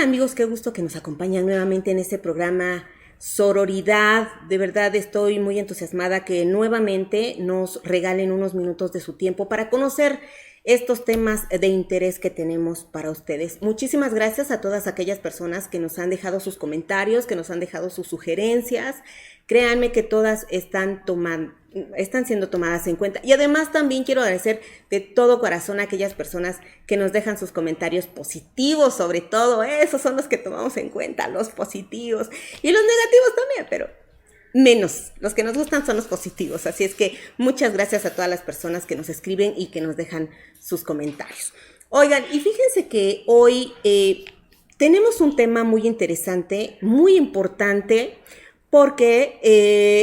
amigos? Qué gusto que nos acompañan nuevamente en este programa Sororidad. De verdad estoy muy entusiasmada que nuevamente nos regalen unos minutos de su tiempo para conocer estos temas de interés que tenemos para ustedes. Muchísimas gracias a todas aquellas personas que nos han dejado sus comentarios, que nos han dejado sus sugerencias. Créanme que todas están siendo tomadas en cuenta. Y además también quiero agradecer de todo corazón a aquellas personas que nos dejan sus comentarios positivos, sobre todo. Esos son los que tomamos en cuenta, los positivos. Y los negativos también, pero menos. Los que nos gustan son los positivos. Así es que muchas gracias a todas las personas que nos escriben y que nos dejan sus comentarios. Oigan, y fíjense que hoy tenemos un tema muy interesante, muy importante, porque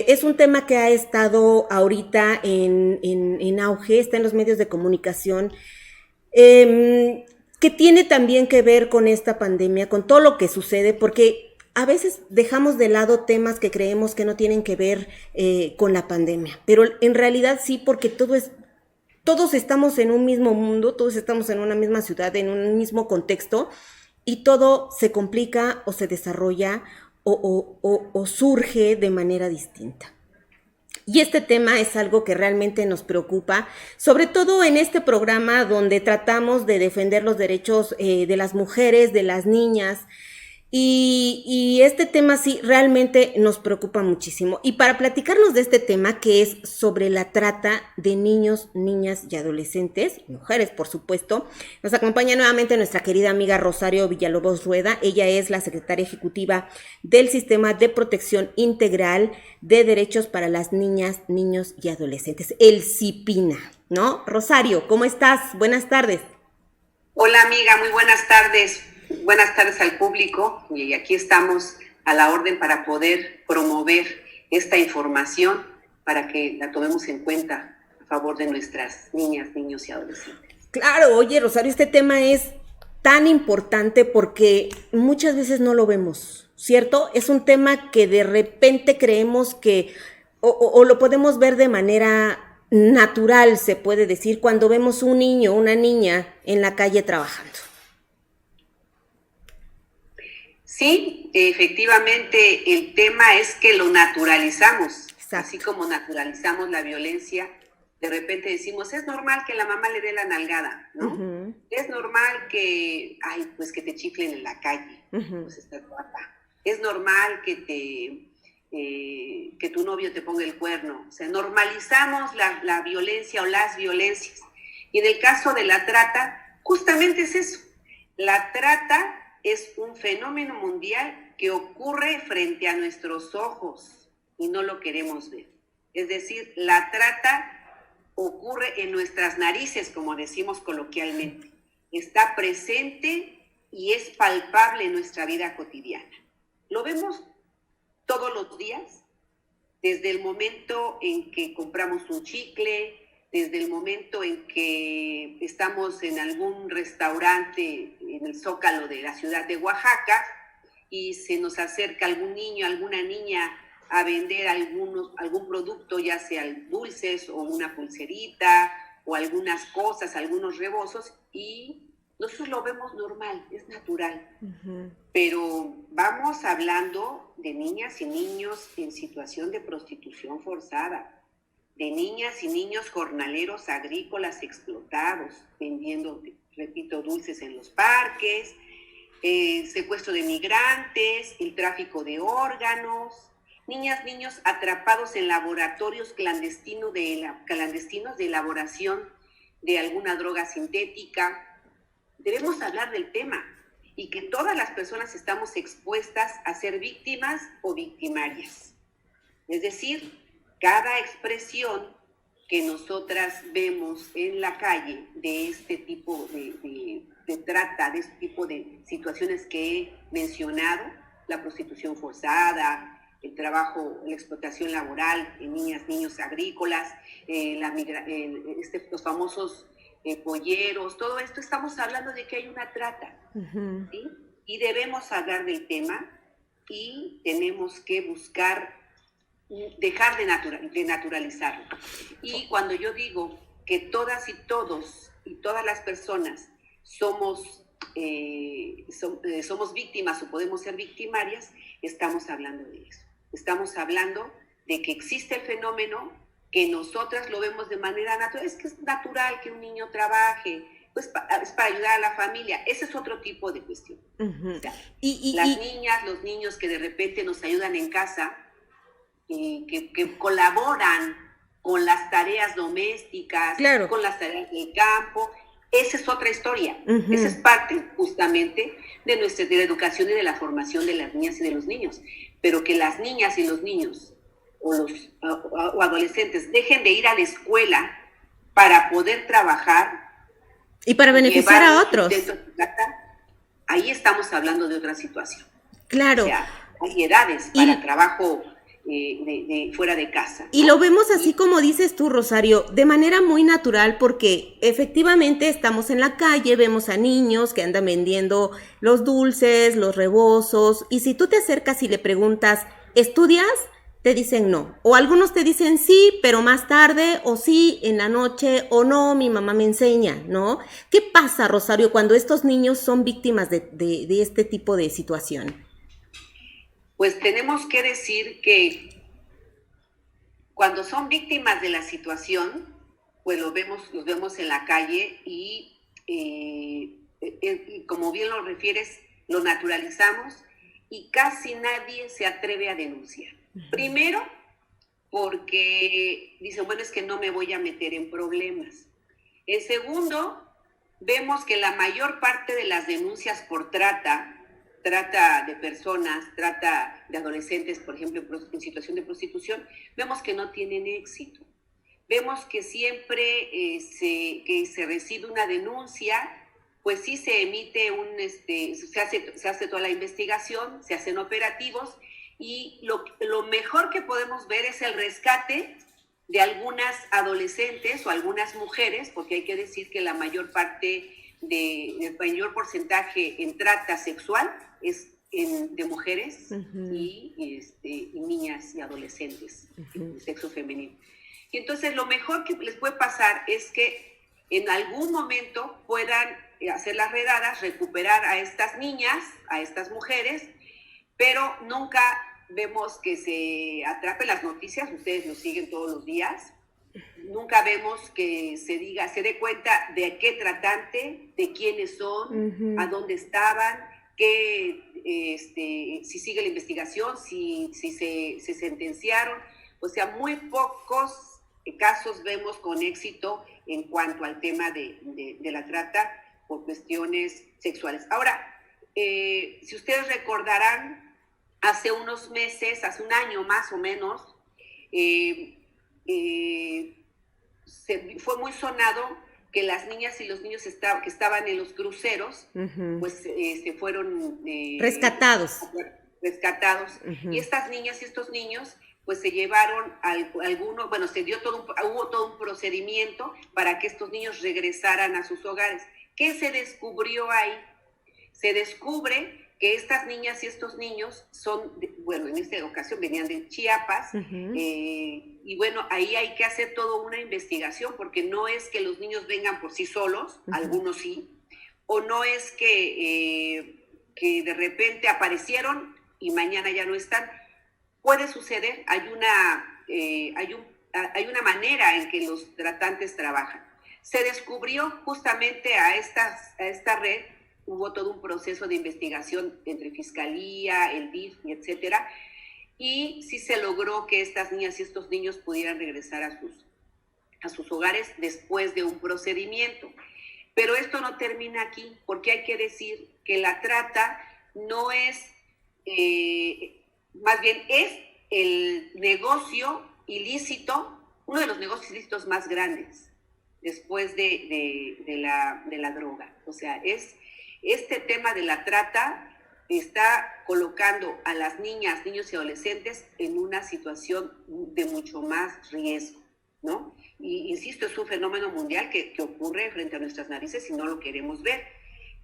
es un tema que ha estado ahorita en auge, está en los medios de comunicación, que tiene también que ver con esta pandemia, con todo lo que sucede, porque a veces dejamos de lado temas que creemos que no tienen que ver con la pandemia, pero en realidad sí, porque todos estamos en un mismo mundo, todos estamos en una misma ciudad, en un mismo contexto, y todo se complica o se desarrolla o surge de manera distinta. Y este tema es algo que realmente nos preocupa, sobre todo en este programa donde tratamos de defender los derechos de las mujeres, de las niñas, y este tema sí realmente nos preocupa muchísimo. Y para platicarnos de este tema, que es sobre la trata de niños, niñas y adolescentes, mujeres por supuesto, nos acompaña nuevamente nuestra querida amiga Rosario Villalobos Rueda. Ella es la secretaria ejecutiva del Sistema de Protección Integral de Derechos para las Niñas, Niños y Adolescentes, el CIPINA, ¿no? Rosario, ¿cómo estás? Buenas tardes. Hola amiga, muy buenas tardes. Buenas tardes al público, y aquí estamos a la orden para poder promover esta información para que la tomemos en cuenta a favor de nuestras niñas, niños y adolescentes. Claro, oye Rosario, este tema es tan importante porque muchas veces no lo vemos, ¿cierto? Es un tema que de repente creemos que o lo podemos ver de manera natural, se puede decir, cuando vemos un niño o una niña en la calle trabajando. Sí, efectivamente, el tema es que lo naturalizamos. Exacto. Así como naturalizamos la violencia, de repente decimos, es normal que la mamá le dé la nalgada, ¿no? Uh-huh. Es normal que, pues que te chiflen en la calle, uh-huh. Pues estás guapa. Es normal que tu novio te ponga el cuerno. O sea, normalizamos la violencia o las violencias. Y en el caso de la trata, justamente es eso. La trata es un fenómeno mundial que ocurre frente a nuestros ojos y no lo queremos ver. Es decir, la trata ocurre en nuestras narices, como decimos coloquialmente. Está presente y es palpable en nuestra vida cotidiana. Lo vemos todos los días, desde el momento en que compramos un chicle, desde el momento en que estamos en algún restaurante en el Zócalo de la ciudad de Oaxaca y se nos acerca algún niño, alguna niña a vender algún producto, ya sea dulces o una pulserita o algunas cosas, algunos rebozos, y nosotros lo vemos normal, es natural. Uh-huh. Pero vamos hablando de niñas y niños en situación de prostitución forzada, de niñas y niños jornaleros agrícolas explotados, vendiendo, repito, dulces en los parques, secuestro de migrantes, el tráfico de órganos, niñas, niños atrapados en laboratorios clandestinos de elaboración de alguna droga sintética. Debemos hablar del tema y que todas las personas estamos expuestas a ser víctimas o victimarias. Es decir, cada expresión que nosotras vemos en la calle de este tipo de trata, de este tipo de situaciones que he mencionado, la prostitución forzada, el trabajo, la explotación laboral en niñas, niños agrícolas, los famosos polleros, todo esto, estamos hablando de que hay una trata, uh-huh. ¿Sí? Y debemos hablar del tema y tenemos que buscar dejar de naturalizarlo. Y cuando yo digo que todas y todos y todas las personas somos somos víctimas o podemos ser victimarias, estamos hablando de eso. Estamos hablando de que existe el fenómeno, que nosotras lo vemos de manera natural. Es que es natural que un niño trabaje, pues es para ayudar a la familia. Ese es otro tipo de cuestión. Uh-huh. O sea, las niñas, los niños que de repente nos ayudan en casa, que colaboran con las tareas domésticas, claro, con las tareas del campo, esa es otra historia. Uh-huh. Esa es parte justamente de la educación y de la formación de las niñas y de los niños. Pero que las niñas y los niños o adolescentes dejen de ir a la escuela para poder trabajar y para beneficiar a otros. Ahí estamos hablando de otra situación. Claro. O sea, hay edades para trabajo fuera de casa, ¿no? Y lo vemos así como dices tú, Rosario, de manera muy natural, porque efectivamente estamos en la calle, vemos a niños que andan vendiendo los dulces, los rebozos, y si tú te acercas y le preguntas, ¿estudias?, te dicen no. O algunos te dicen sí, pero más tarde, o sí, en la noche, o no, mi mamá me enseña, ¿no? ¿Qué pasa, Rosario, cuando estos niños son víctimas de este tipo de situación? Pues tenemos que decir que cuando son víctimas de la situación, pues los vemos en la calle y como bien lo refieres, lo naturalizamos y casi nadie se atreve a denunciar. Primero, porque dicen, bueno, es que no me voy a meter en problemas. En segundo, vemos que la mayor parte de las denuncias por trata de personas, trata de adolescentes, por ejemplo, en situación de prostitución, vemos que no tienen éxito. Vemos que siempre que se recibe una denuncia, pues sí se emite se hace toda la investigación, se hacen operativos, y lo mejor que podemos ver es el rescate de algunas adolescentes o algunas mujeres, porque hay que decir que la mayor parte el mayor porcentaje en trata sexual es de mujeres uh-huh. y niñas y adolescentes, uh-huh. de sexo femenino. Y entonces lo mejor que les puede pasar es que en algún momento puedan hacer las redadas, recuperar a estas niñas, a estas mujeres, pero nunca vemos que se atrapen las noticias, ustedes lo siguen todos los días. Nunca vemos que se dé cuenta de qué tratante, de quiénes son, uh-huh. a dónde estaban, si sigue la investigación, si se sentenciaron. O sea, muy pocos casos vemos con éxito en cuanto al tema de la trata por cuestiones sexuales. Ahora, si ustedes recordarán, hace unos meses, hace un año más o menos, fue muy sonado que las niñas y los niños que estaban en los cruceros, uh-huh. pues fueron rescatados. Uh-huh. Y estas niñas y estos niños pues se llevaron algunos, bueno, hubo todo un procedimiento para que estos niños regresaran a sus hogares. ¿Qué se descubrió ahí? Se descubre que estas niñas y estos niños en esta ocasión venían de Chiapas, uh-huh. Y bueno, ahí hay que hacer toda una investigación, porque no es que los niños vengan por sí solos, uh-huh. algunos sí, o no es que de repente aparecieron y mañana ya no están. Puede suceder, hay una manera en que los tratantes trabajan. Se descubrió justamente a esta red. Hubo todo un proceso de investigación entre Fiscalía, el DIF, etcétera, y sí se logró que estas niñas y estos niños pudieran regresar a sus hogares después de un procedimiento. Pero esto no termina aquí, porque hay que decir que la trata no es, más bien es el negocio ilícito, uno de los negocios ilícitos más grandes después de la droga. O sea, este tema de la trata está colocando a las niñas, niños y adolescentes en una situación de mucho más riesgo, ¿no? Y insisto, es un fenómeno mundial que ocurre frente a nuestras narices y no lo queremos ver.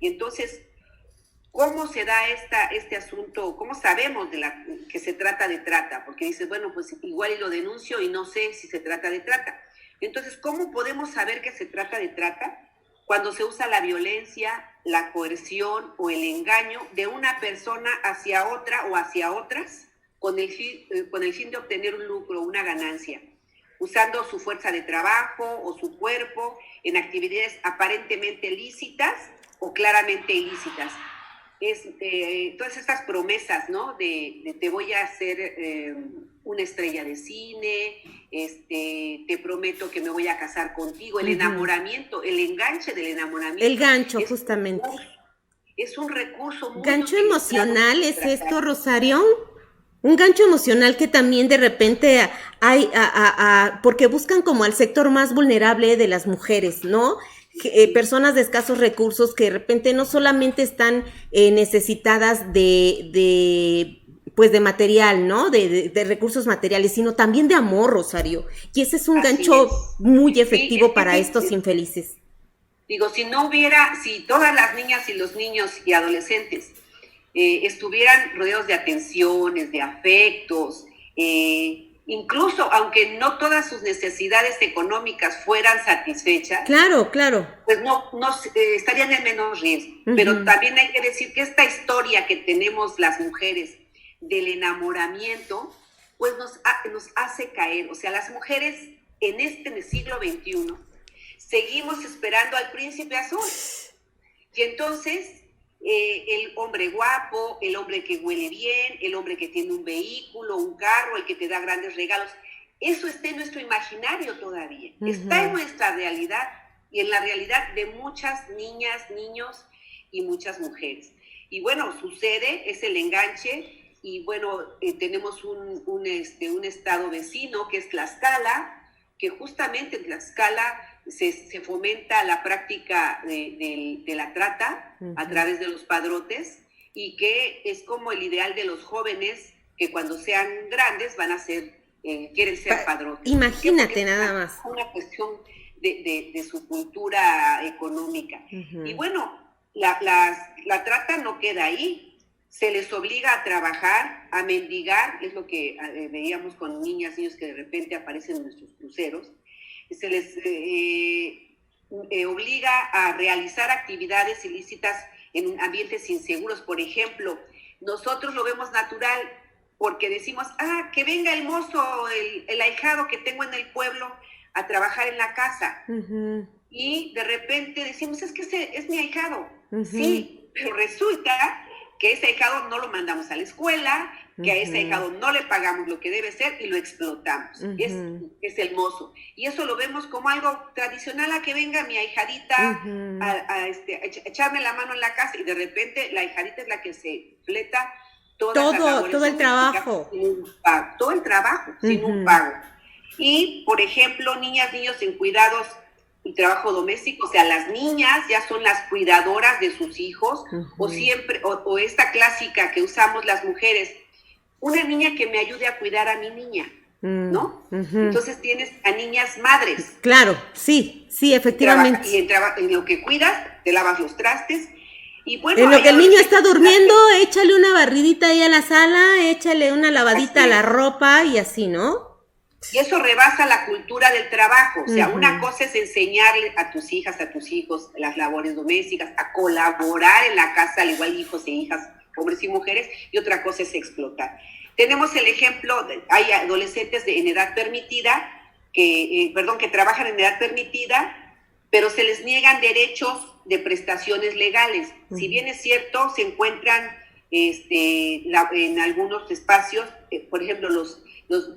Y entonces, ¿cómo se da este asunto? ¿Cómo sabemos que se trata de trata? Porque dices, bueno, pues igual y lo denuncio y no sé si se trata de trata. Entonces, ¿cómo podemos saber que se trata de trata? Cuando se usa la violencia, la coerción o el engaño de una persona hacia otra o hacia otras con el fin de obtener un lucro, una ganancia, usando su fuerza de trabajo o su cuerpo en actividades aparentemente lícitas o claramente ilícitas. Todas estas promesas, ¿no? De te voy a hacer una estrella de cine, te prometo que me voy a casar contigo, el enamoramiento, el enganche del enamoramiento. El gancho, justamente. Es un recurso muy ¿gancho emocional es esto, Rosario? Un gancho emocional que también de repente hay, porque buscan como al sector más vulnerable de las mujeres, ¿no? Personas de escasos recursos que de repente no solamente están necesitadas de material, ¿no? De recursos materiales, sino también de amor, Rosario. Y ese es un gancho muy efectivo para estos infelices. Digo, si todas las niñas y los niños y adolescentes estuvieran rodeados de atenciones, de afectos, incluso aunque no todas sus necesidades económicas fueran satisfechas, claro, pues no estarían en menos riesgo. Pero también hay que decir que esta historia que tenemos las mujeres del enamoramiento, pues nos hace caer. O sea, las mujeres en el siglo XXI seguimos esperando al príncipe azul. Y entonces el hombre guapo, el hombre que huele bien, el hombre que tiene un vehículo, un carro, el que te da grandes regalos, eso está en nuestro imaginario todavía, está en nuestra realidad y en la realidad de muchas niñas, niños y muchas mujeres. Y bueno, es el enganche, y bueno, tenemos un estado vecino que es Tlaxcala, que justamente en Tlaxcala se fomenta la práctica de la trata a través de los padrotes, y que es como el ideal de los jóvenes que cuando sean grandes van a ser, quieren ser padrotes. Imagínate nada más. Una cuestión de su cultura económica. Y bueno, la trata no queda ahí. Se les obliga a trabajar, a mendigar, es lo que veíamos con niñas, niños que de repente aparecen en nuestros cruceros. Se les obliga a realizar actividades ilícitas en ambientes inseguros. Por ejemplo, nosotros lo vemos natural porque decimos, que venga el mozo, el ahijado que tengo en el pueblo a trabajar en la casa. Y de repente decimos, es que ese es mi ahijado. Sí, pero resulta que ese ahijado no lo mandamos a la escuela, que a ese ahijado no le pagamos lo que debe ser y lo explotamos. Es el mozo. Y eso lo vemos como algo tradicional, a que venga mi ahijadita a echarme la mano en la casa, y de repente la ahijadita es la que se fleta todo el trabajo. Todo el trabajo, sin un pago. Y, por ejemplo, niñas, niños en cuidados y trabajo doméstico, o sea, las niñas ya son las cuidadoras de sus hijos, o esta clásica que usamos las mujeres, una niña que me ayude a cuidar a mi niña, ¿no? Entonces tienes a niñas madres. Claro, sí, efectivamente. Y en lo que cuidas, te lavas los trastes, y bueno... En lo que el niño está durmiendo, échale una barridita ahí a la sala, échale una lavadita a la ropa, y así, ¿no? Y eso rebasa la cultura del trabajo. O sea, una cosa es enseñarle a tus hijas, a tus hijos, las labores domésticas, a colaborar en la casa, al igual hijos e hijas, hombres y mujeres, y otra cosa es explotar. Tenemos el ejemplo, hay adolescentes en edad permitida, que trabajan en edad permitida, pero se les niegan derechos de prestaciones legales. Si bien es cierto, se encuentran en algunos espacios, por ejemplo, los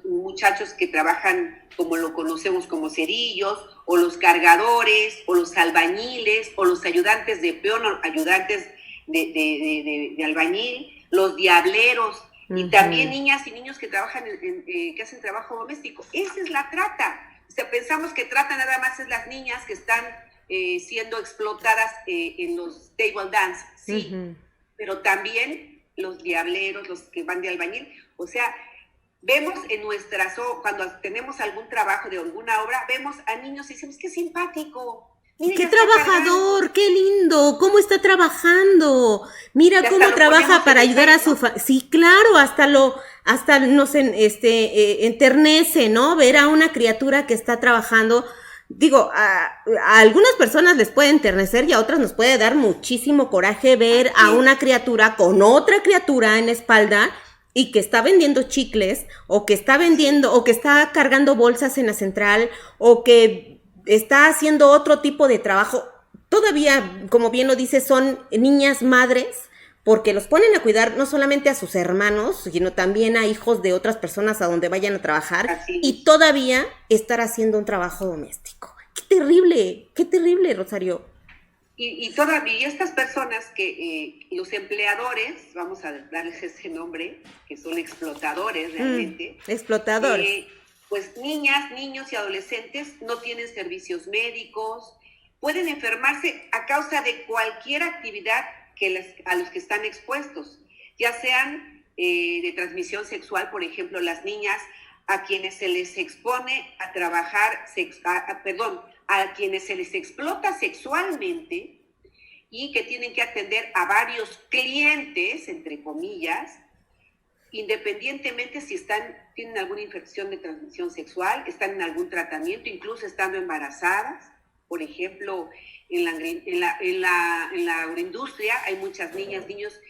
muchachos que trabajan, como lo conocemos como cerillos, o los cargadores, o los albañiles, o los ayudantes de peón, o ayudantes de albañil, los diableros, y también niñas y niños que trabajan que hacen trabajo doméstico. Esa es la trata. O sea, pensamos que trata nada más es las niñas que están siendo explotadas en los table dance, sí, pero también los diableros, los que van de albañil. O sea, vemos cuando tenemos algún trabajo de alguna obra, vemos a niños y decimos, qué simpático. Mira, qué trabajador, qué lindo, cómo está trabajando. Mira cómo trabaja para ayudar a su familia. Sí, claro, hasta nos enternece, ¿no? Ver a una criatura que está trabajando digo, a algunas personas les puede enternecer y a otras nos puede dar muchísimo coraje ver a una criatura con otra criatura en la espalda y que está vendiendo chicles, o que está vendiendo, o que está cargando bolsas en la central, o que está haciendo otro tipo de trabajo. Todavía, como bien lo dice, son niñas madres, porque los ponen a cuidar no solamente a sus hermanos, sino también a hijos de otras personas a donde vayan a trabajar, y todavía estar haciendo un trabajo doméstico. Qué terrible, Rosario. Y todavía estas personas que los empleadores, vamos a darles ese nombre, que son explotadores realmente. Explotadores. Pues niñas, niños y adolescentes no tienen servicios médicos, pueden enfermarse a causa de cualquier actividad a los que están expuestos, ya sean de transmisión sexual, por ejemplo, las niñas a quienes se les expone a trabajar, a quienes se les explota sexualmente y que tienen que atender a varios clientes, entre comillas, independientemente si tienen alguna infección de transmisión sexual, están en algún tratamiento, incluso estando embarazadas. Por ejemplo, en la agroindustria hay muchas niñas, niños,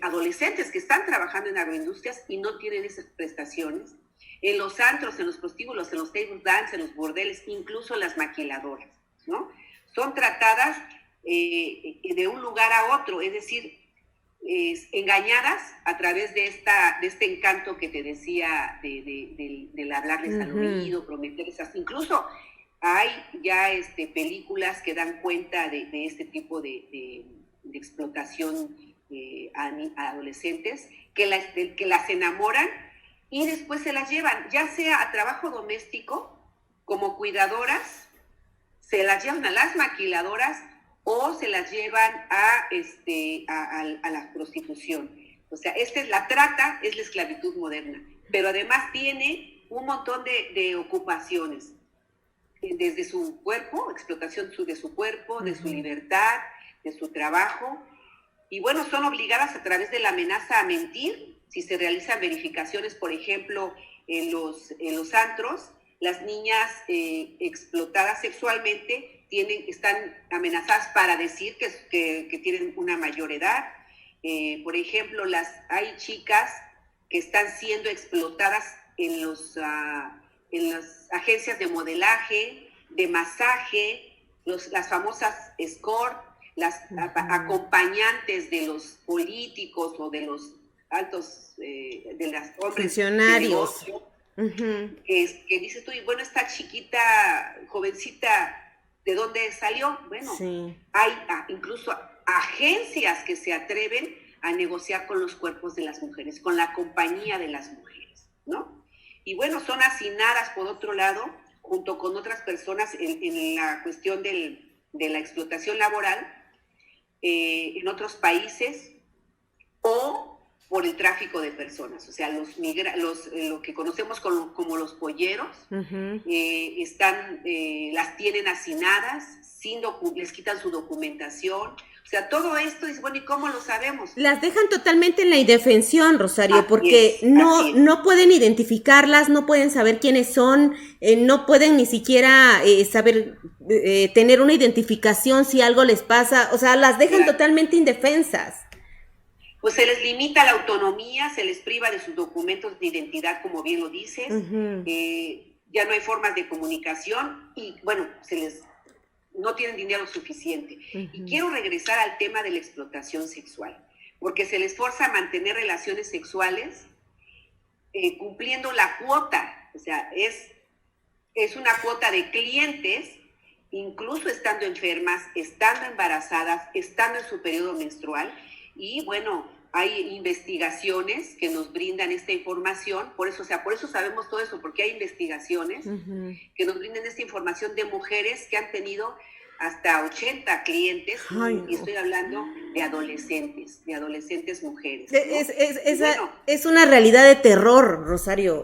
adolescentes que están trabajando en agroindustrias y no tienen esas prestaciones. En los antros, en los prostíbulos, en los table dance, en los bordeles, incluso las maquiladoras, ¿no? Son tratadas de un lugar a otro, es decir, engañadas a través de este encanto que te decía del hablarles al oído, prometerles, incluso hay ya películas que dan cuenta de este tipo de explotación a adolescentes que las enamoran y después se las llevan, ya sea a trabajo doméstico, como cuidadoras, se las llevan a las maquiladoras o se las llevan a la prostitución. O sea, la trata es la esclavitud moderna, pero además tiene un montón de ocupaciones, desde su cuerpo, explotación de su cuerpo, de su libertad, de su trabajo, y bueno, son obligadas a través de la amenaza a mentir. Si se realizan verificaciones, por ejemplo, en los antros, las niñas explotadas sexualmente están amenazadas para decir que tienen una mayor edad. Por ejemplo, hay chicas que están siendo explotadas en las agencias de modelaje, de masaje, las famosas escort, las acompañantes de los políticos o de los altos, de las hombres funcionarios, que dices tú, y bueno, esta chiquita, jovencita, ¿de dónde salió? Bueno, sí. Hay incluso agencias que se atreven a negociar con los cuerpos de las mujeres, con la compañía de las mujeres, ¿no? Y bueno, son hacinadas, por otro lado, junto con otras personas en la cuestión de la explotación laboral en otros países, o por el tráfico de personas. O sea, lo que conocemos como los polleros, las tienen hacinadas, les quitan su documentación. O sea, todo esto es, bueno, ¿y cómo lo sabemos? Las dejan totalmente en la indefensión, Rosario, porque no pueden identificarlas, no pueden saber quiénes son, no pueden ni siquiera saber, tener una identificación si algo les pasa. O sea, las dejan totalmente indefensas. Pues se les limita la autonomía, se les priva de sus documentos de identidad, como bien lo dices, ya no hay formas de comunicación y, bueno, no tienen dinero suficiente. Y quiero regresar al tema de la explotación sexual, porque se les forza a mantener relaciones sexuales cumpliendo la cuota. O sea, es una cuota de clientes, incluso estando enfermas, estando embarazadas, estando en su periodo menstrual. Y bueno, hay investigaciones que nos brindan esta información, por eso sabemos todo eso, porque hay investigaciones que nos brindan esta información de mujeres que han tenido hasta 80 clientes, y estoy hablando de adolescentes mujeres, ¿no? Es una realidad de terror, Rosario.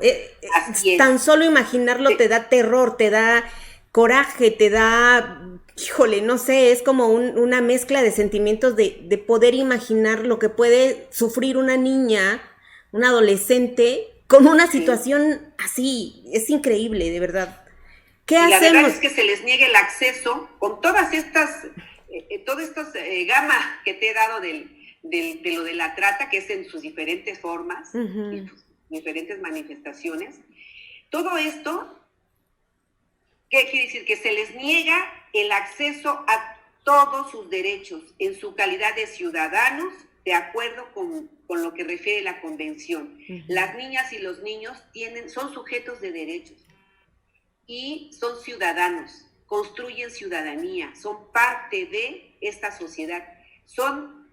Tan solo imaginarlo te da terror, te da coraje, te da... Híjole, no sé, es como una mezcla de sentimientos de poder imaginar lo que puede sufrir una niña, un adolescente, con una situación así. Es increíble, de verdad. ¿Qué y hacemos? La verdad es que se les niegue el acceso con todas estas gama que te he dado de lo de la trata, que es en sus diferentes formas y sus diferentes manifestaciones. Todo esto, ¿qué quiere decir? Que se les niega el acceso a todos sus derechos en su calidad de ciudadanos, de acuerdo con lo que refiere la Convención. Las niñas y los niños son sujetos de derechos y son ciudadanos, construyen ciudadanía, son parte de esta sociedad. Son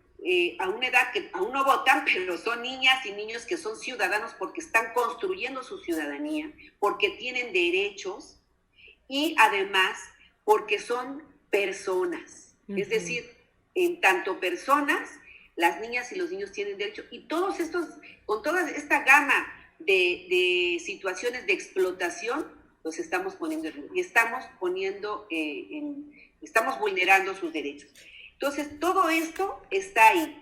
a una edad que aún no votan, pero son niñas y niños que son ciudadanos porque están construyendo su ciudadanía, porque tienen derechos y además porque son personas. Es decir, en tanto personas, las niñas y los niños tienen derecho, y todos estos, con toda esta gama de situaciones de explotación, los estamos poniendo en riesgo y estamos vulnerando sus derechos. Entonces, todo esto está ahí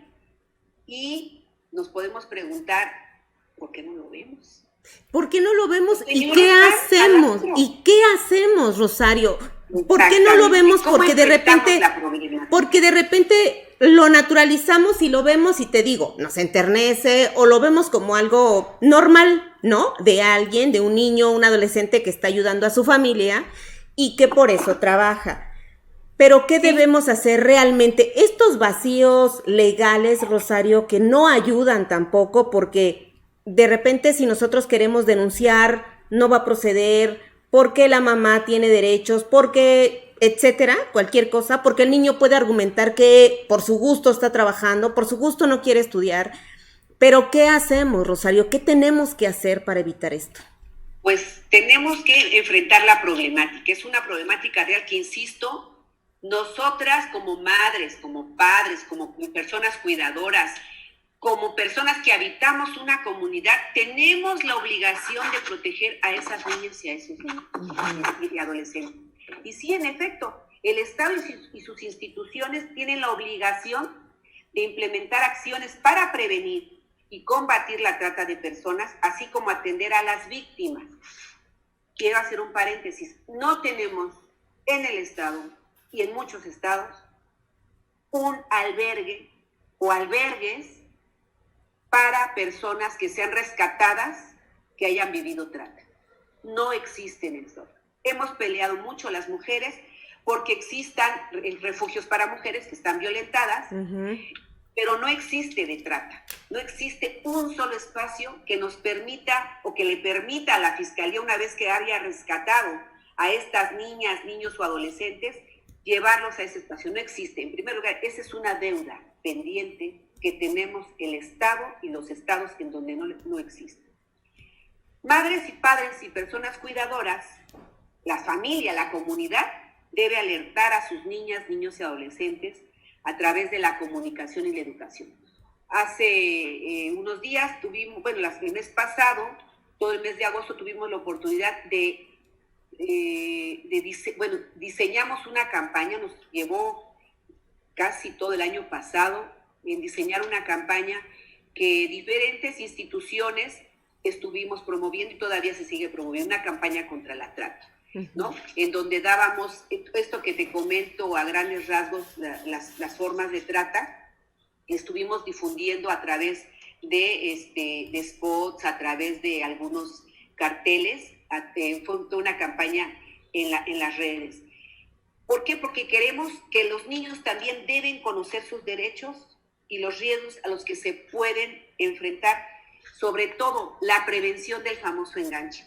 y nos podemos preguntar, ¿por qué no lo vemos? ¿Por qué no lo vemos? ¿Y qué hacemos? ¿Y qué hacemos, Rosario? ¿Por qué no lo vemos? Porque de repente lo naturalizamos y lo vemos y te digo, nos enternece o lo vemos como algo normal, ¿no? De alguien, de un niño, un adolescente que está ayudando a su familia y que por eso trabaja. Pero ¿qué debemos hacer realmente? Estos vacíos legales, Rosario, que no ayudan tampoco, porque de repente si nosotros queremos denunciar, no va a proceder, porque la mamá tiene derechos, porque etcétera, cualquier cosa, porque el niño puede argumentar que por su gusto está trabajando, por su gusto no quiere estudiar. Pero ¿qué hacemos, Rosario? ¿Qué tenemos que hacer para evitar esto? Pues tenemos que enfrentar la problemática. Es una problemática real que, insisto, nosotras como madres, como padres, como personas cuidadoras, como personas que habitamos una comunidad, tenemos la obligación de proteger a esas niñas y a esos niños y adolescentes. Y sí, en efecto, el Estado y sus instituciones tienen la obligación de implementar acciones para prevenir y combatir la trata de personas, así como atender a las víctimas. Quiero hacer un paréntesis. No tenemos en el Estado y en muchos estados un albergue o albergues para personas que sean rescatadas, que hayan vivido trata. No existen en el Estado. Hemos peleado mucho las mujeres porque existan refugios para mujeres que están violentadas, pero no existe de trata. No existe un solo espacio que nos permita o que le permita a la Fiscalía, una vez que haya rescatado a estas niñas, niños o adolescentes, llevarlos a ese espacio. No existe. En primer lugar, esa es una deuda pendiente que tenemos el Estado y los estados en donde no existe. Madres y padres y personas cuidadoras, la familia, la comunidad, debe alertar a sus niñas, niños y adolescentes a través de la comunicación y la educación. Hace unos días el mes pasado, todo el mes de agosto, tuvimos la oportunidad diseñamos una campaña, nos llevó casi todo el año pasado en diseñar una campaña que diferentes instituciones estuvimos promoviendo y todavía se sigue promoviendo, una campaña contra la trata, ¿no? En donde dábamos esto que te comento a grandes rasgos, las formas de trata, estuvimos difundiendo a través de spots, a través de algunos carteles, fue una campaña en las redes. ¿Por qué? Porque queremos que los niños también deben conocer sus derechos y los riesgos a los que se pueden enfrentar, sobre todo la prevención del famoso enganche.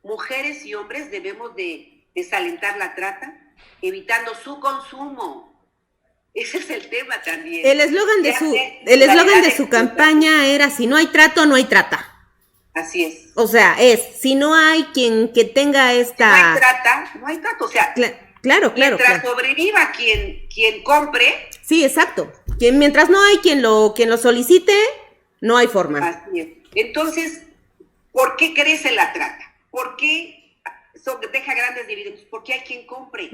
Mujeres y hombres debemos de desalentar la trata, evitando su consumo. Ese es el tema también. El eslogan de su campaña era: si no hay trato, no hay trata. Así es. O sea, si no hay quien que tenga esta... Si no hay trata, no hay trato. O sea, claro. Mientras sobreviva quien compre. Sí, exacto. Mientras no hay quien lo solicite, no hay forma. Así es. Entonces, ¿por qué crece la trata? ¿Por qué deja grandes dividendos? Porque hay quien compre.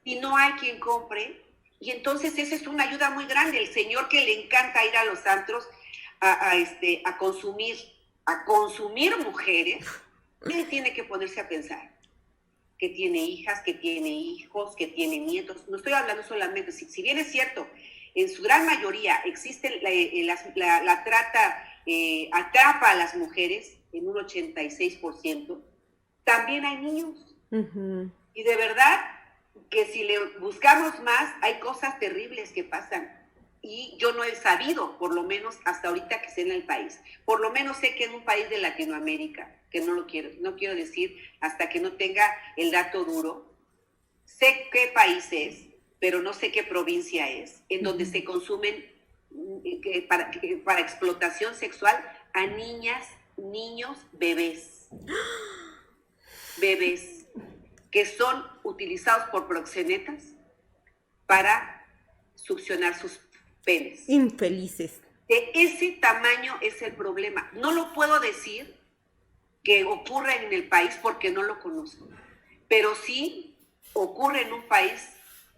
Y no hay quien compre. Y entonces esa es una ayuda muy grande. El señor que le encanta ir a los antros a consumir mujeres, él tiene que ponerse a pensar. que tiene hijas, que tiene hijos, que tiene nietos. No estoy hablando solamente, si bien es cierto, en su gran mayoría existe la trata, atrapa a las mujeres en un 86%, también hay niños. Uh-huh. Y de verdad que si le buscamos más, hay cosas terribles que pasan. Y yo no he sabido, por lo menos hasta ahorita que sé en el país. Por lo menos sé que en un país de Latinoamérica, que no quiero decir hasta que no tenga el dato duro, sé qué país es, pero no sé qué provincia es, en donde se consumen para explotación sexual a niñas, niños, bebés. Bebés que son utilizados por proxenetas para succionar sus penes. Infelices. De ese tamaño es el problema. No lo puedo decir que ocurre en el país porque no lo conozco, pero sí ocurre en un país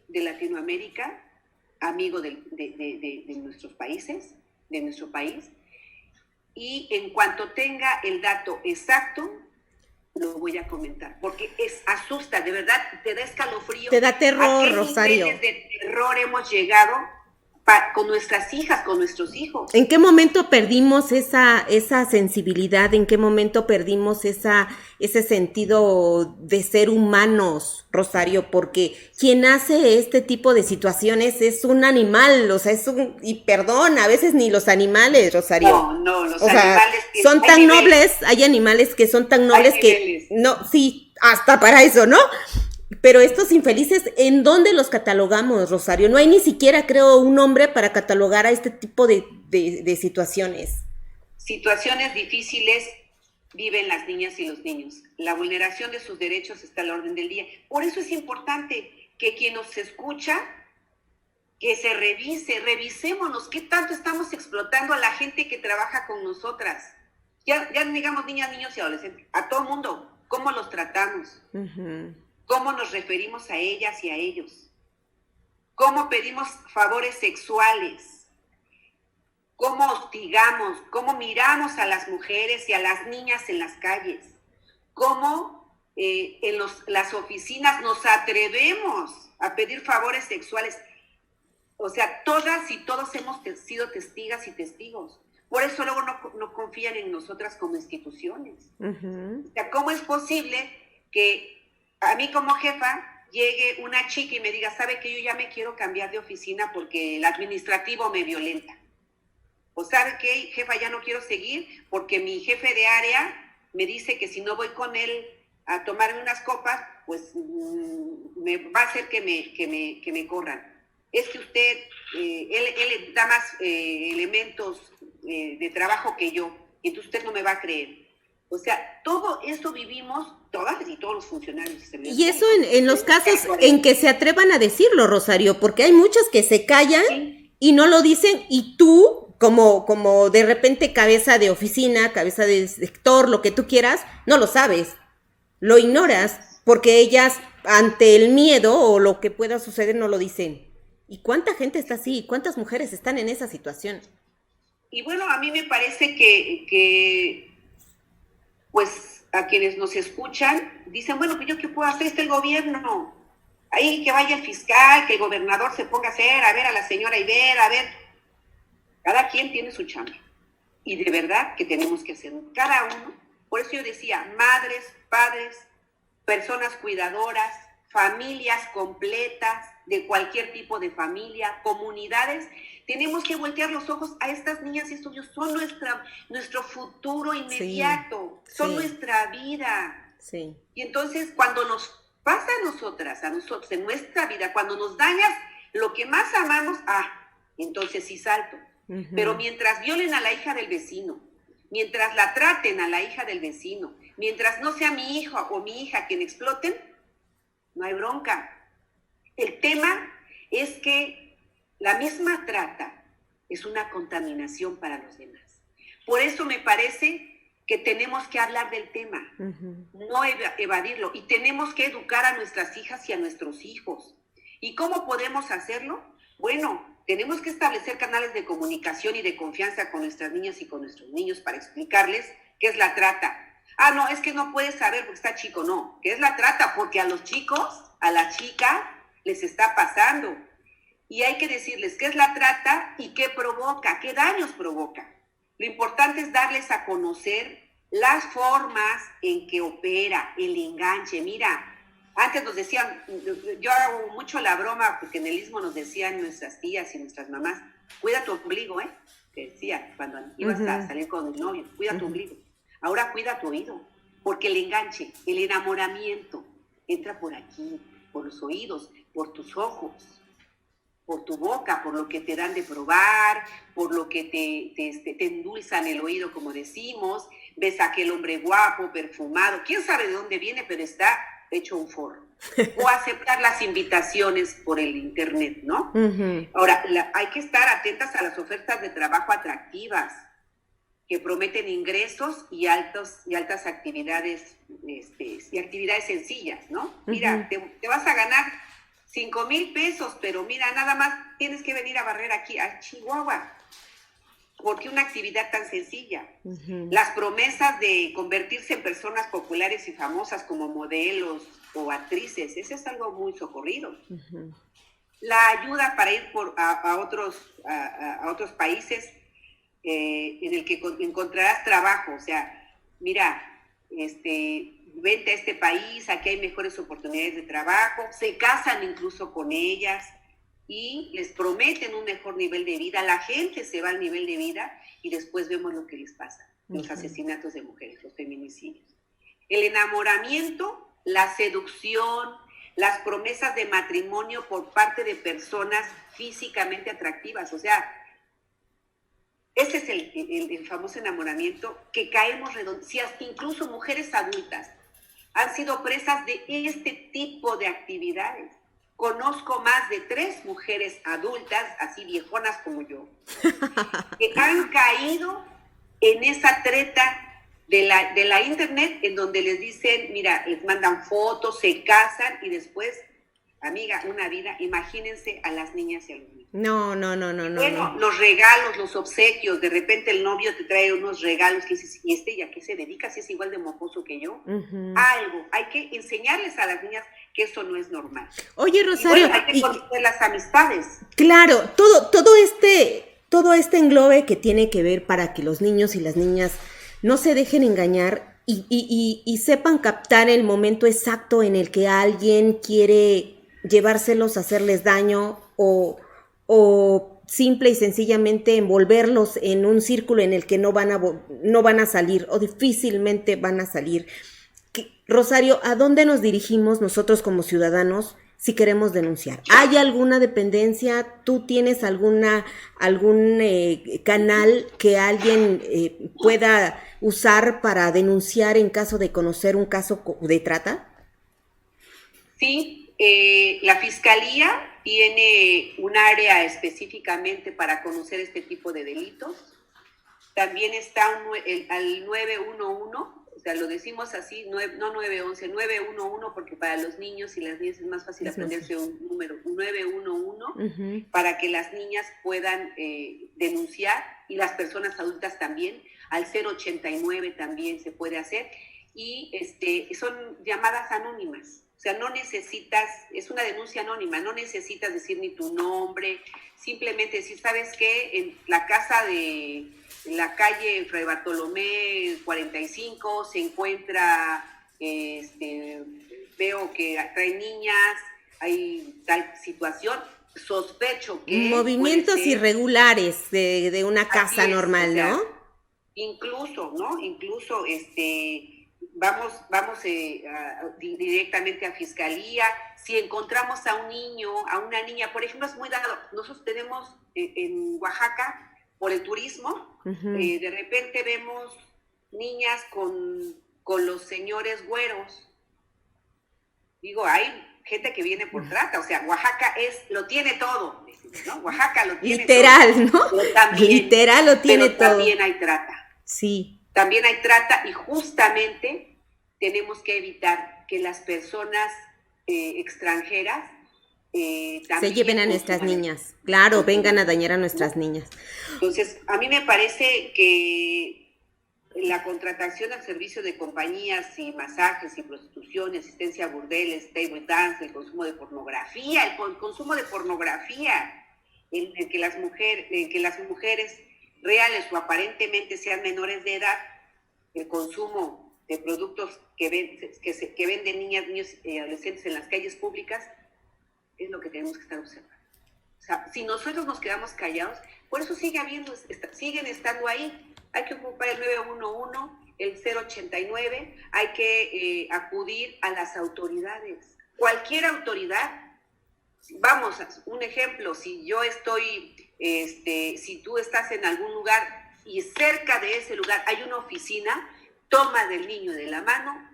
de Latinoamérica, amigo de nuestros países, de nuestro país, y en cuanto tenga el dato exacto, lo voy a comentar, porque asusta, de verdad, te da escalofrío. Te da terror, Rosario. ¿A qué niveles de terror hemos llegado con nuestras hijas, con nuestros hijos? ¿En qué momento perdimos esa sensibilidad? ¿En qué momento perdimos ese sentido de ser humanos, Rosario? Porque quien hace este tipo de situaciones es un animal, o sea, y perdón, a veces ni los animales, Rosario. No, los animales son tan nobles, hay animales que son tan nobles que, no, sí, hasta para eso, ¿no? Pero estos infelices, ¿en dónde los catalogamos, Rosario? No hay ni siquiera, creo, un nombre para catalogar a este tipo de situaciones. Situaciones difíciles viven las niñas y los niños. La vulneración de sus derechos está a la orden del día. Por eso es importante que quien nos escucha, que se revisémonos qué tanto estamos explotando a la gente que trabaja con nosotras. Ya digamos niñas, niños y adolescentes, a todo mundo, ¿cómo los tratamos? Uh-huh. ¿Cómo nos referimos a ellas y a ellos? ¿Cómo pedimos favores sexuales? ¿Cómo hostigamos? ¿Cómo miramos a las mujeres y a las niñas en las calles? ¿Cómo en las oficinas nos atrevemos a pedir favores sexuales? O sea, todas y todos hemos sido testigas y testigos. Por eso luego no confían en nosotras como instituciones. Uh-huh. O sea, ¿cómo es posible que a mí como jefa llegue una chica y me diga, sabe que yo ya me quiero cambiar de oficina porque el administrativo me violenta? O sabe que, jefa, ya no quiero seguir porque mi jefe de área me dice que si no voy con él a tomarme unas copas, pues me va a hacer que me corran. Es que usted, él da más elementos de trabajo que yo, y entonces usted no me va a creer. O sea, todo eso vivimos todas y todos los funcionarios. Y eso en los casos en que se atrevan a decirlo, Rosario, porque hay muchas que se callan, sí, y no lo dicen, y tú, como de repente cabeza de oficina, cabeza de sector, lo que tú quieras, no lo sabes, lo ignoras, porque ellas ante el miedo o lo que pueda suceder no lo dicen. ¿Y cuánta gente está así? ¿Cuántas mujeres están en esa situación? Y bueno, a mí me parece que pues a quienes nos escuchan, dicen, bueno, pues yo qué puedo hacer, está el gobierno, ahí que vaya el fiscal, que el gobernador se ponga a ver a la señora Iber, a ver, cada quien tiene su chamba, y de verdad que tenemos que hacerlo, cada uno. Por eso yo decía, madres, padres, personas cuidadoras, familias completas, de cualquier tipo de familia, comunidades, tenemos que voltear los ojos a estas niñas y estos niños, son nuestro futuro inmediato, sí, son nuestra vida. Sí. Y entonces cuando nos pasa a nosotros en nuestra vida, cuando nos dañas lo que más amamos, entonces sí salto. Uh-huh. Pero mientras violen a la hija del vecino, mientras la traten a la hija del vecino, mientras no sea mi hijo o mi hija quien exploten, no hay bronca. El tema es que la misma trata es una contaminación para los demás. Por eso me parece que tenemos que hablar del tema, uh-huh, no evadirlo, y tenemos que educar a nuestras hijas y a nuestros hijos. ¿Y cómo podemos hacerlo? Bueno, tenemos que establecer canales de comunicación y de confianza con nuestras niñas y con nuestros niños para explicarles qué es la trata. Ah, no, es que no puedes saber porque está chico. No, ¿qué es la trata? Porque a los chicos, a las chicas, les está pasando. Y hay que decirles qué es la trata y qué provoca, qué daños provoca. Lo importante es darles a conocer las formas en que opera el enganche. Mira, antes nos decían, yo hago mucho la broma, porque en el Istmo nos decían nuestras tías y nuestras mamás, cuida tu ombligo, ¿eh? Te decía cuando ibas a salir con el novio, cuida tu ombligo. Ahora cuida tu oído, porque el enganche, el enamoramiento, entra por aquí, por los oídos, por tus ojos, por tu boca, por lo que te dan de probar, por lo que te endulzan el oído, como decimos. Ves a aquel hombre guapo, perfumado, quién sabe de dónde viene, pero está hecho un forro. O aceptar las invitaciones por el internet, ¿no? Ahora, hay que estar atentas a las ofertas de trabajo atractivas, que prometen ingresos y altas actividades, y actividades sencillas, ¿no? Mira, te vas a ganar 5,000 pesos, pero mira, nada más tienes que venir a barrer aquí a Chihuahua. ¿Por qué una actividad tan sencilla? Las promesas de convertirse en personas populares y famosas como modelos o actrices, eso es algo muy socorrido. La ayuda para ir a otros países en el que encontrarás trabajo. O sea, mira, vente a este país, aquí hay mejores oportunidades de trabajo, se casan incluso con ellas y les prometen un mejor nivel de vida. La gente se va al nivel de vida y después vemos lo que les pasa, los asesinatos de mujeres, los feminicidios. El enamoramiento, la seducción, las promesas de matrimonio por parte de personas físicamente atractivas. O sea, ese es el famoso enamoramiento que caemos redondos. Si hasta incluso mujeres adultas han sido presas de este tipo de actividades. Conozco más de 3 mujeres adultas, así viejonas como yo, que han caído en esa treta de la internet, en donde les dicen, mira, les mandan fotos, se casan y después, amiga, una vida. Imagínense a las niñas y a los niños. No. Bueno, los regalos, los obsequios, de repente el novio te trae unos regalos que dices, ¿y a qué se dedica? Si es igual de mocoso que yo. Algo, hay que enseñarles a las niñas que eso no es normal. Oye, Rosario, hay que conocer las amistades. Claro, todo este englobe que tiene que ver para que los niños y las niñas no se dejen engañar y sepan captar el momento exacto en el que alguien quiere llevárselos, hacerles daño o simple y sencillamente envolverlos en un círculo en el que no van a salir o difícilmente van a salir. Rosario, ¿a dónde nos dirigimos nosotros como ciudadanos si queremos denunciar? ¿Hay alguna dependencia? ¿Tú tienes algún canal que alguien pueda usar para denunciar en caso de conocer un caso de trata? Sí, la Fiscalía tiene un área específicamente para conocer este tipo de delitos. También está al 911. O sea, lo decimos así, no 911, 911, porque para los niños y las niñas es más fácil aprenderse un número, 911, para que las niñas puedan denunciar, y las personas adultas también. Al 089 también se puede hacer, y son llamadas anónimas. O sea, no necesitas, es una denuncia anónima, no necesitas decir ni tu nombre, simplemente decir, ¿sabes qué? En la casa de la calle Fray Bartolomé 45 se encuentra, veo que trae niñas, hay tal situación, sospecho que movimientos irregulares de una casa normal, o sea, ¿no? Incluso, ¿no? Incluso, vamos directamente a Fiscalía. Si encontramos a un niño, a una niña, por ejemplo, es muy dado, nosotros tenemos en Oaxaca, por el turismo, de repente vemos niñas con los señores güeros. Digo, hay gente que viene por trata, o sea, Oaxaca lo tiene todo, ¿no? Oaxaca lo tiene literal, todo. ¿no? También, literal lo tiene pero todo. También hay trata. Sí. También hay trata, y justamente tenemos que evitar que las personas extranjeras se lleven a nuestras niñas. Claro, vengan a dañar a nuestras niñas. Entonces, a mí me parece que la contratación al servicio de compañías y masajes y prostitución, asistencia a burdeles, table dance, el consumo de pornografía, el consumo de pornografía, en que las mujeres reales o aparentemente sean menores de edad, el consumo de productos que venden niñas, niños y adolescentes en las calles públicas, es lo que tenemos que estar observando. O sea, si nosotros nos quedamos callados, por eso siguen estando ahí. Hay que ocupar el 911, el 089, hay que acudir a las autoridades. Cualquier autoridad, vamos, un ejemplo, si yo estoy, si tú estás en algún lugar y cerca de ese lugar hay una oficina, toma del niño de la mano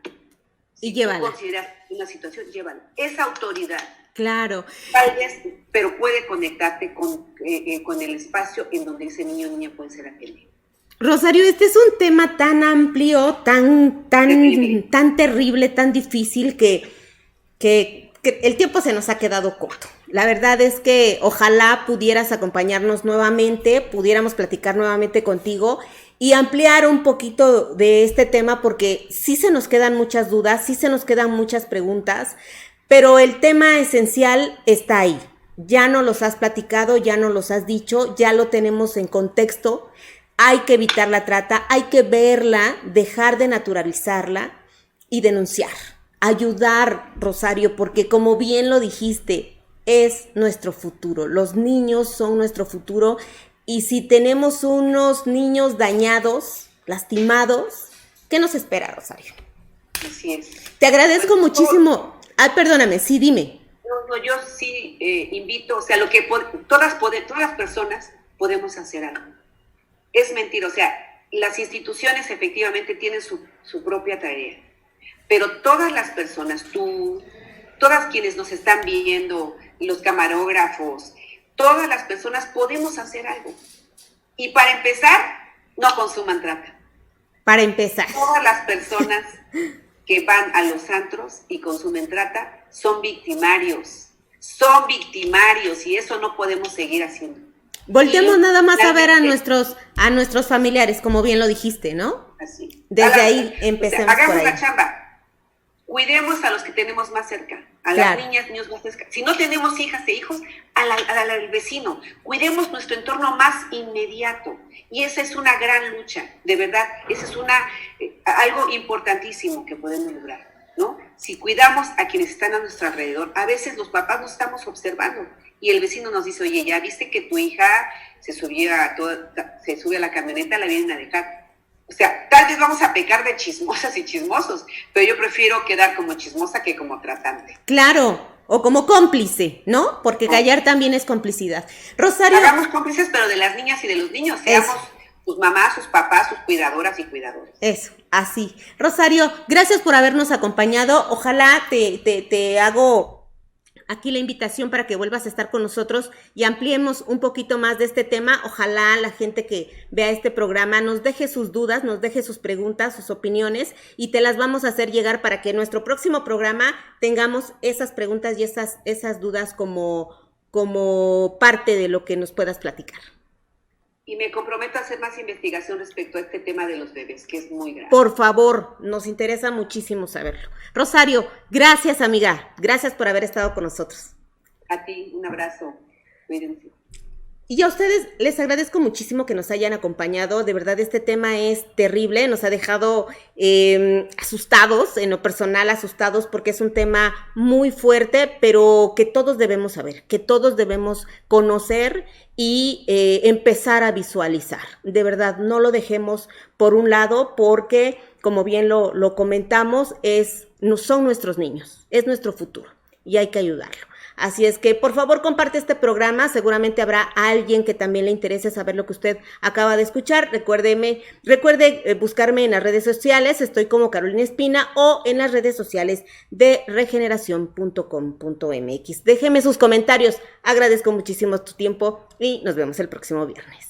y llévala. Si tú consideras una situación, llévala. Esa autoridad. Claro. Tal vez, pero puede conectarte con el espacio en donde ese niño o niña puede ser atendido. Rosario, este es un tema tan amplio, tan terrible, tan difícil que el tiempo se nos ha quedado corto. La verdad es que ojalá pudieras acompañarnos nuevamente, pudiéramos platicar nuevamente contigo y ampliar un poquito de este tema, porque sí se nos quedan muchas dudas, sí se nos quedan muchas preguntas, pero el tema esencial está ahí. Ya nos los has platicado, ya nos los has dicho, ya lo tenemos en contexto. Hay que evitar la trata, hay que verla, dejar de naturalizarla y denunciar. Ayudar, Rosario, porque como bien lo dijiste, es nuestro futuro. Los niños son nuestro futuro y si tenemos unos niños dañados, lastimados, ¿qué nos espera, Rosario? Así es. Te agradezco muchísimo. Ay, perdóname, sí, dime. No, yo sí invito, o sea, todas las personas podemos hacer algo. Es mentira, o sea, las instituciones efectivamente tienen su propia tarea, pero todas las personas, todas quienes nos están viendo, los camarógrafos, todas las personas podemos hacer algo. Y para empezar, no consuman trata. Para empezar. Todas las personas que van a los antros y consumen trata son victimarios y eso no podemos seguir haciendo. Volteemos nada más a ver a nuestros familiares, como bien lo dijiste, ¿no? Así. Desde ahí empecemos, o sea, hagamos por ahí. la chamba. Cuidemos a los que tenemos más cerca, a claro. las niñas, niños más cerca. Si no tenemos hijas e hijos, al vecino. Cuidemos nuestro entorno más inmediato. Y esa es una gran lucha, de verdad. Esa es algo importantísimo que podemos lograr, ¿no? Si cuidamos a quienes están a nuestro alrededor, a veces los papás nos estamos observando y el vecino nos dice, oye, ¿ya viste que tu hija se sube a la camioneta, la vienen a dejar? O sea, tal vez vamos a pecar de chismosas y chismosos, pero yo prefiero quedar como chismosa que como tratante. Claro, o como cómplice, ¿no? Porque callar también es complicidad. Rosario. Hagamos cómplices, pero de las niñas y de los niños. Seamos sus mamás, sus papás, sus cuidadoras y cuidadores. Eso, así. Rosario, gracias por habernos acompañado. Ojalá te hago aquí la invitación para que vuelvas a estar con nosotros y ampliemos un poquito más de este tema. Ojalá la gente que vea este programa nos deje sus dudas, nos deje sus preguntas, sus opiniones y te las vamos a hacer llegar para que en nuestro próximo programa tengamos esas preguntas y esas dudas como parte de lo que nos puedas platicar. Y me comprometo a hacer más investigación respecto a este tema de los bebés, que es muy grave. Por favor, nos interesa muchísimo saberlo. Rosario, gracias, amiga. Gracias por haber estado con nosotros. A ti, un abrazo. Cuídense. Y a ustedes les agradezco muchísimo que nos hayan acompañado. De verdad, este tema es terrible. Nos ha dejado asustados, en lo personal asustados, porque es un tema muy fuerte, pero que todos debemos saber, que todos debemos conocer y empezar a visualizar. De verdad, no lo dejemos por un lado, porque, como bien lo comentamos, son nuestros niños, es nuestro futuro y hay que ayudarlo. Así es que, por favor, comparte este programa. Seguramente habrá alguien que también le interese saber lo que usted acaba de escuchar. Recuerde buscarme en las redes sociales. Estoy como Carolina Espina o en las redes sociales de regeneración.com.mx. Déjeme sus comentarios. Agradezco muchísimo tu tiempo y nos vemos el próximo viernes.